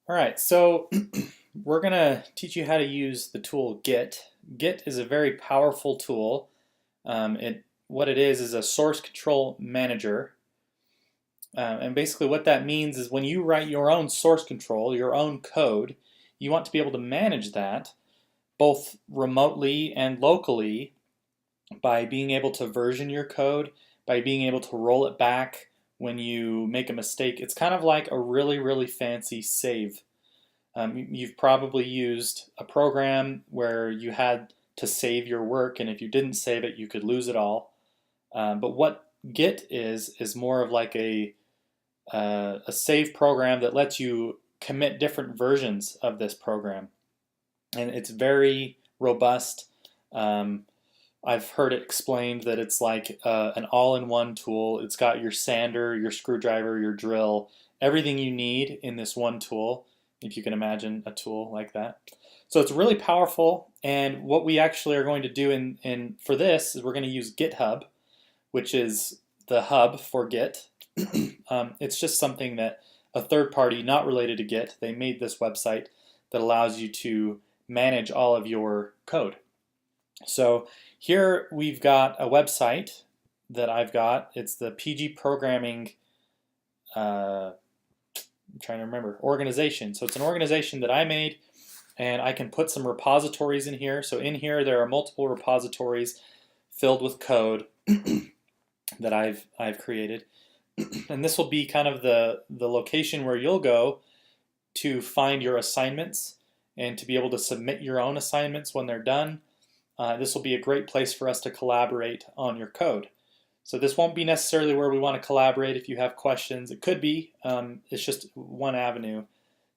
All right, so we're going to teach you how to use the tool Git. Git is a very powerful tool. What it is a source control manager. And basically what that means is when you write your own source control, your own code, you want to be able to manage that both remotely and locally by being able to version your code, by being able to roll it back when you make a mistake. It's kind of like a really, really fancy save. You've probably used a program where you had to save your work, and if you didn't save it, you could lose it all. But what Git is more of like a save program that lets you commit different versions of this program, and it's very robust. Um, I've heard it explained that it's like an all-in-one tool. It's got your sander, your screwdriver, your drill, everything you need in this one tool, if you can imagine a tool like that. So it's really powerful, and what we actually are going to do for this is we're going to use GitHub, which is the hub for Git. It's just something that a third party not related to Git, they made this website that allows you to manage all of your code. So here we've got a website that I've got. It's the PG Programming, I'm trying to remember, organization. So it's an organization that I made, and I can put some repositories in here. So in here there are multiple repositories filled with code that I've created. And this will be kind of the location where you'll go to find your assignments and to be able to submit your own assignments when they're done. This will be a great place for us to collaborate on your code. So this won't be necessarily where we want to collaborate if you have questions. It could be. It's just one avenue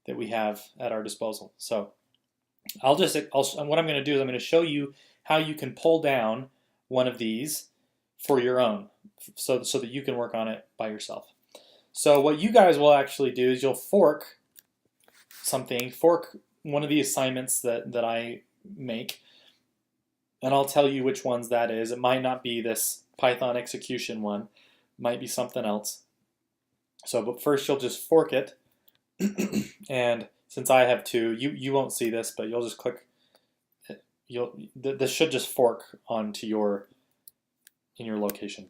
that we have at our disposal. So what I'm going to do is I'm going to show you how you can pull down one of these for your own, so that you can work on it by yourself. So what you guys will actually do is you'll fork one of the assignments that I make, and I'll tell you which ones that is. It might not be this Python execution one, it might be something else. So, but first you'll just fork it, and since I have two, you won't see this, but you'll just click. This should just fork onto in your location.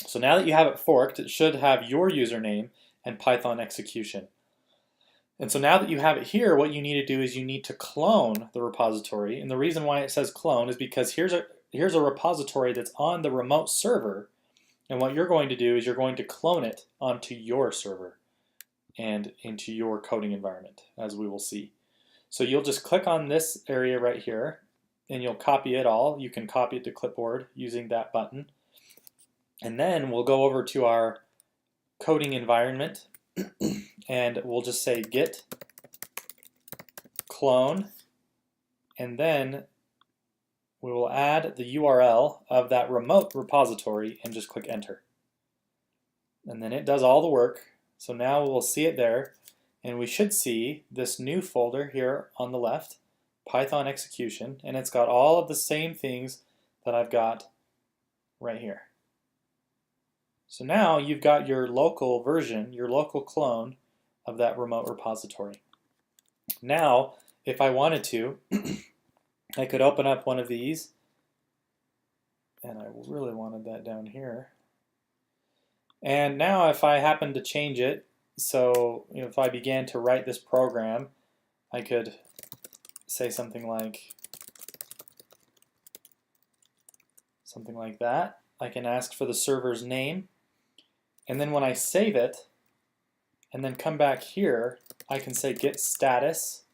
So now that you have it forked, it should have your username and Python execution. And so now that you have it here, what you need to do is you need to clone the repository. And the reason why it says clone is because here's a repository that's on the remote server. And what you're going to do is you're going to clone it onto your server and into your coding environment, as we will see. So you'll just click on this area right here, and you'll copy it all. You can copy it to clipboard using that button. And then we'll go over to our coding environment, and we'll just say git clone, and then we will add the URL of that remote repository and just click enter. And then it does all the work. So now we'll see it there, and we should see this new folder here on the left, Python execution, and it's got all of the same things that I've got right here. So now you've got your local version, your local clone of that remote repository. Now, if I wanted to, I could open up one of these, and I really wanted that down here. And now if I happen to change it, so if I began to write this program, I could say something like that. I can ask for the server's name, and then when I save it and then come back here, I can say git status.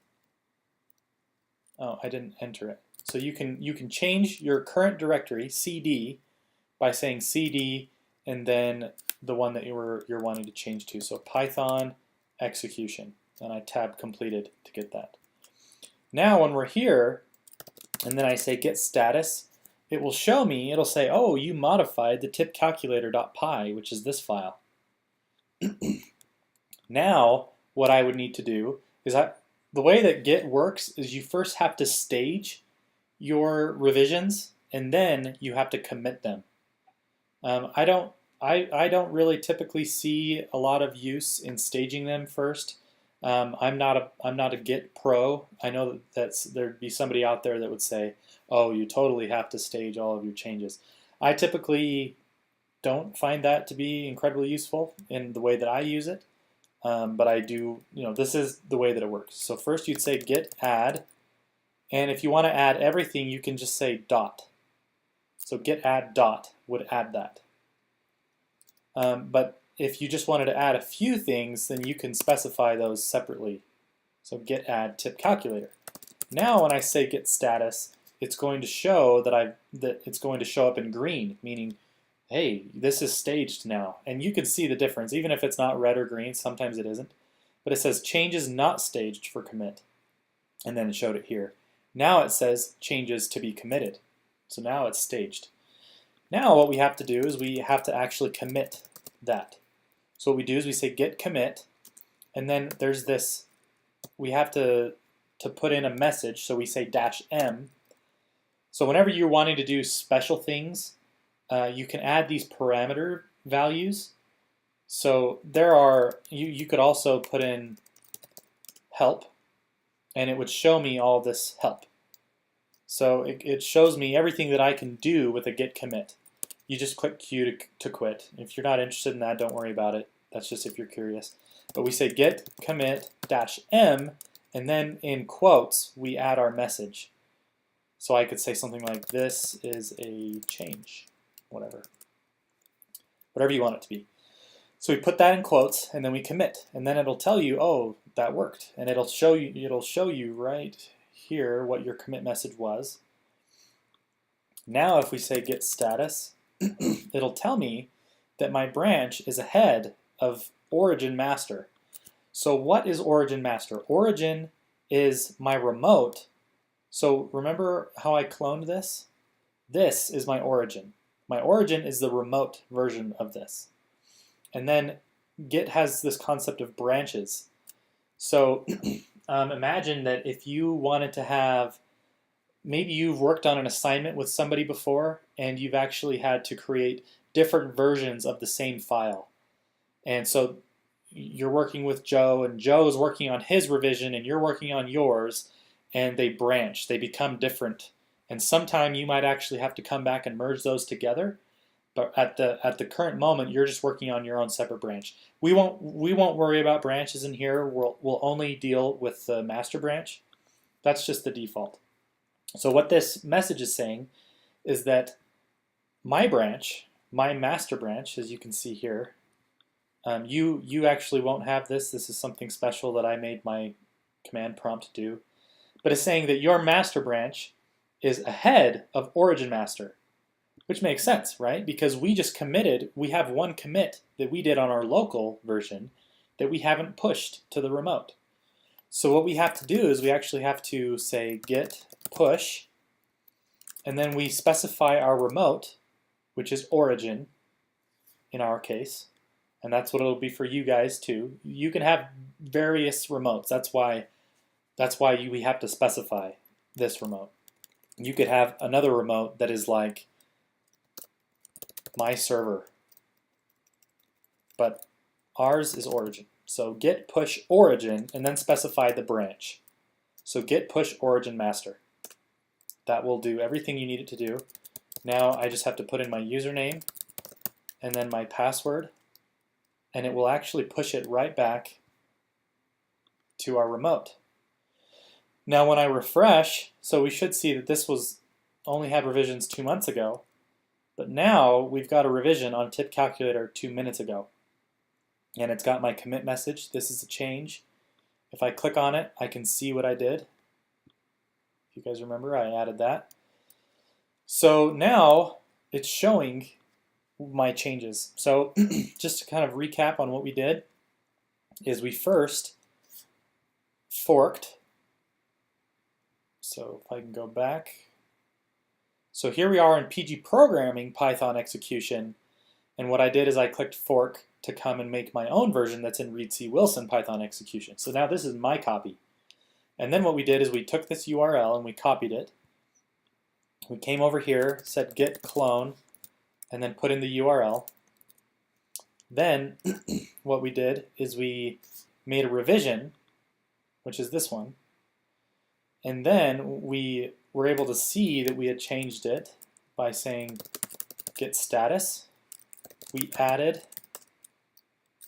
Oh, I didn't enter it. So you can change your current directory CD by saying CD and then the one that you're wanting to change to. So Python execution, and I tab completed to get that. Now when we're here and then I say git status, it will show me, it'll say, oh, you modified the tipcalculator.py, which is this file. Now what I would need to do is the way that Git works is you first have to stage your revisions, and then you have to commit them. I don't really typically see a lot of use in staging them first. I'm not a Git pro. I know there'd be somebody out there that would say, "Oh, you totally have to stage all of your changes." I typically don't find that to be incredibly useful in the way that I use it, but I do. This is the way that it works. So first, you'd say git add, and if you want to add everything, you can just say dot. So git add dot would add that. But if you just wanted to add a few things, then you can specify those separately. So git add tip calculator. Now when I say git status, it's going to show that it's going to show up in green, meaning, hey, this is staged now. And you can see the difference, even if it's not red or green, sometimes it isn't. But it says changes not staged for commit. And then it showed it here. Now it says changes to be committed. So now it's staged. Now what we have to do is we have to actually commit that. So what we do is we say git commit, and then there's this, we have to put in a message, so we say -m. So whenever you're wanting to do special things, you can add these parameter values. So there are, you could also put in help, and it would show me all this help. So it shows me everything that I can do with a git commit. You just click Q to quit. If you're not interested in that, don't worry about it. That's just if you're curious. But we say git commit -m, and then in quotes, we add our message. So I could say something like, this is a change, whatever you want it to be. So we put that in quotes, and then we commit, and then it'll tell you, oh, that worked, and it'll show you right here what your commit message was. Now if we say git status, it'll tell me that my branch is ahead of origin master. So what is origin master? Origin is my remote. So remember how I cloned this? This is my origin. My origin is the remote version of this. And then Git has this concept of branches. So imagine that if you wanted to have, maybe you've worked on an assignment with somebody before and you've actually had to create different versions of the same file. And so you're working with Joe, and Joe is working on his revision and you're working on yours, and they branch, they become different. And sometime you might actually have to come back and merge those together. But at the current moment, you're just working on your own separate branch. We won't worry about branches in here. We'll only deal with the master branch. That's just the default. So what this message is saying is that my branch, my master branch, as you can see here, you actually won't have this. This is something special that I made my command prompt do. But it's saying that your master branch is ahead of origin master, which makes sense, right? Because we just committed, we have one commit that we did on our local version that we haven't pushed to the remote. So what we have to do is we actually have to say git push, and then we specify our remote, which is origin in our case, and that's what it'll be for you guys too. You can have various remotes. That's why we have to specify this remote. You could have another remote that is like my server, but ours is origin. So git push origin, and then specify the branch. So git push origin master. That will do everything you need it to do. Now I just have to put in my username and then my password, and it will actually push it right back to our remote. Now when I refresh, so we should see that this was only had revisions 2 months ago, but now we've got a revision on tip calculator 2 minutes ago. And it's got my commit message. This is a change. If I click on it, I can see what I did. If you guys remember, I added that. So now it's showing my changes. So just to kind of recap on what we did, is we first forked. So if I can go back. So here we are in PG programming Python execution, and what I did is I clicked fork to come and make my own version that's in Reed C. Wilson Python execution. So now this is my copy. And then what we did is we took this URL and we copied it. We came over here, said git clone, and then put in the URL. Then what we did is we made a revision which is this one. And then we were able to see that we had changed it by saying git status. We added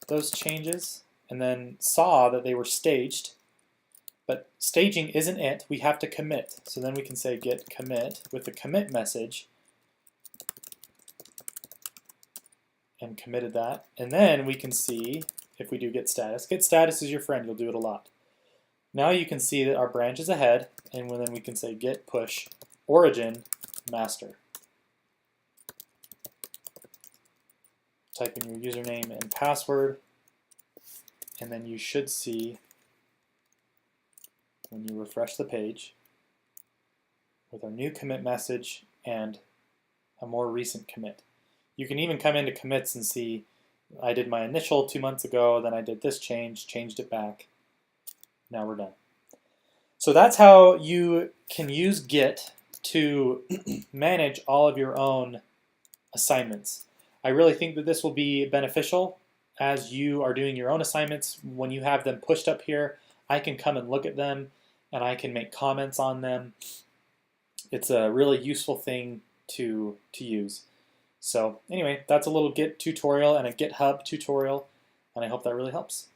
those changes and then saw that they were staged. But staging isn't it. We have to commit. So then we can say git commit with the commit message and committed that. And then we can see if we do git status. Git status is your friend. You'll do it a lot. Now you can see that our branch is ahead, and then we can say git push origin master. Type in your username and password, and then you should see, when you refresh the page, with our new commit message and a more recent commit. You can even come into commits and see, I did my initial 2 months ago, then I did this change, changed it back. Now we're done. So that's how you can use Git to manage all of your own assignments. I really think that this will be beneficial as you are doing your own assignments. When you have them pushed up here, I can come and look at them and I can make comments on them. It's a really useful thing to use. So anyway, that's a little Git tutorial and a GitHub tutorial, and I hope that really helps.